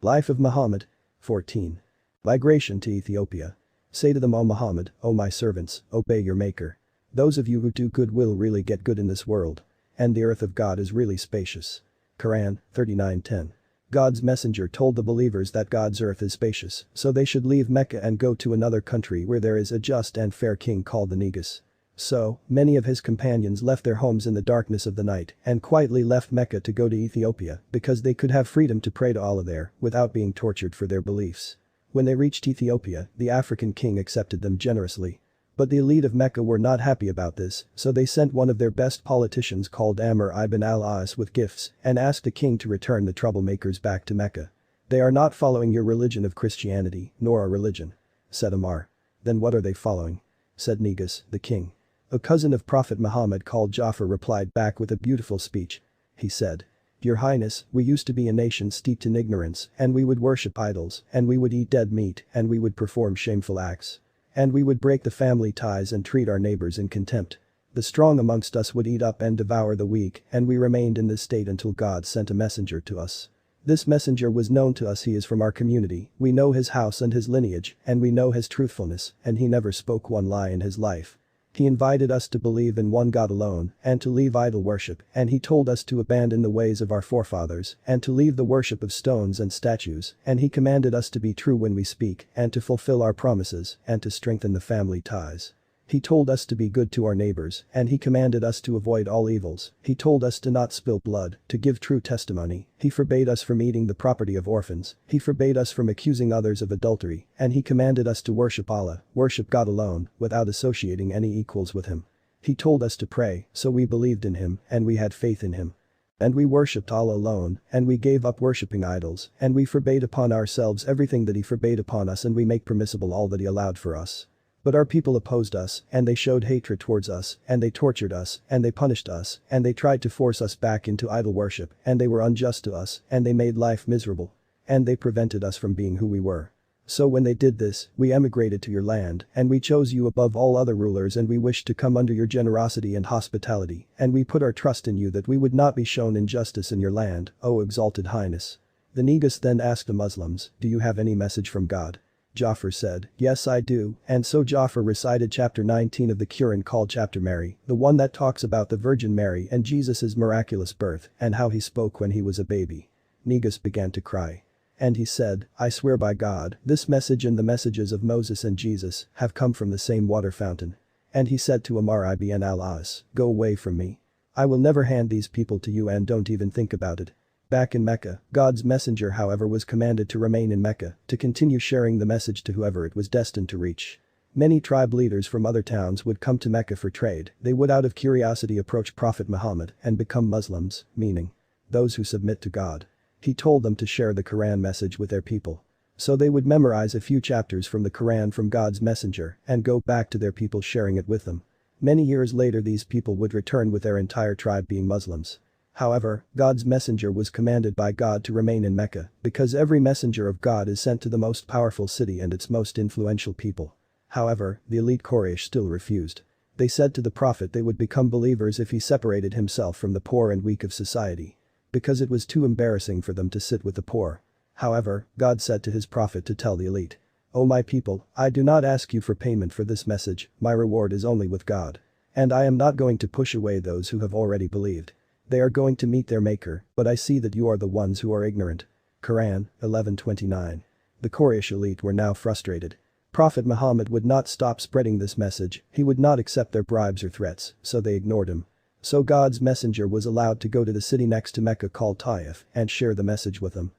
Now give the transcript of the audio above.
Life of Muhammad. 14. Migration to Ethiopia. Say to them, O Muhammad, O my servants, obey your maker. Those of you who do good will really get good in this world. And the earth of God is really spacious. Quran 39:10. God's messenger told the believers that God's earth is spacious, so they should leave Mecca and go to another country where there is a just and fair king called the Negus. So, many of his companions left their homes in the darkness of the night and quietly left Mecca to go to Ethiopia because they could have freedom to pray to Allah there without being tortured for their beliefs. When they reached Ethiopia, the African king accepted them generously. But the elite of Mecca were not happy about this, so they sent one of their best politicians called Amr ibn al-As with gifts and asked the king to return the troublemakers back to Mecca. They are not following your religion of Christianity, nor our religion, said Amr. Then what are they following? Said Negus, the king. A cousin of Prophet Muhammad called Ja'far replied back with a beautiful speech. He said, Your Highness, we used to be a nation steeped in ignorance, and we would worship idols, and we would eat dead meat, and we would perform shameful acts. And we would break the family ties and treat our neighbors in contempt. The strong amongst us would eat up and devour the weak, and we remained in this state until God sent a messenger to us. This messenger was known to us, he is from our community, we know his house and his lineage, and we know his truthfulness, and he never spoke one lie in his life. He invited us to believe in one God alone, and to leave idol worship, and he told us to abandon the ways of our forefathers, and to leave the worship of stones and statues, and he commanded us to be true when we speak, and to fulfill our promises, and to strengthen the family ties. He told us to be good to our neighbors, and he commanded us to avoid all evils. He told us to not spill blood, to give true testimony. He forbade us from eating the property of orphans. He forbade us from accusing others of adultery, and he commanded us to worship Allah, worship God alone, without associating any equals with him. He told us to pray, so we believed in him, and we had faith in him. And we worshipped Allah alone, and we gave up worshipping idols, and we forbade upon ourselves everything that he forbade upon us, and we make permissible all that he allowed for us. But our people opposed us, and they showed hatred towards us, and they tortured us, and they punished us, and they tried to force us back into idol worship, and they were unjust to us, and they made life miserable. And they prevented us from being who we were. So when they did this, we emigrated to your land, and we chose you above all other rulers, and we wished to come under your generosity and hospitality, and we put our trust in you that we would not be shown injustice in your land, O exalted highness. The Negus then asked the Muslims, do you have any message from God? Ja'far said, yes I do, and so Ja'far recited chapter 19 of the Quran called Chapter Mary, the one that talks about the Virgin Mary and Jesus' miraculous birth and how he spoke when he was a baby. Negus began to cry. And he said, I swear by God, this message and the messages of Moses and Jesus have come from the same water fountain. And he said to Amr ibn al-As, go away from me. I will never hand these people to you and don't even think about it. Back in Mecca, God's messenger however was commanded to remain in Mecca to continue sharing the message to whoever it was destined to reach. Many tribe leaders from other towns would come to Mecca for trade, they would out of curiosity approach Prophet Muhammad and become Muslims, meaning those who submit to God. He told them to share the Quran message with their people. So they would memorize a few chapters from the Quran from God's messenger and go back to their people sharing it with them. Many years later these people would return with their entire tribe being Muslims. However, God's messenger was commanded by God to remain in Mecca because every messenger of God is sent to the most powerful city and its most influential people. However, the elite Quraysh still refused. They said to the Prophet they would become believers if he separated himself from the poor and weak of society. Because it was too embarrassing for them to sit with the poor. However, God said to his Prophet to tell the elite, O my people, I do not ask you for payment for this message, my reward is only with God. And I am not going to push away those who have already believed. They are going to meet their maker, but I see that you are the ones who are ignorant. Quran 11:29. The Quraysh elite were now frustrated. Prophet Muhammad would not stop spreading this message, he would not accept their bribes or threats, so they ignored him. So God's messenger was allowed to go to the city next to Mecca called Taif and share the message with them.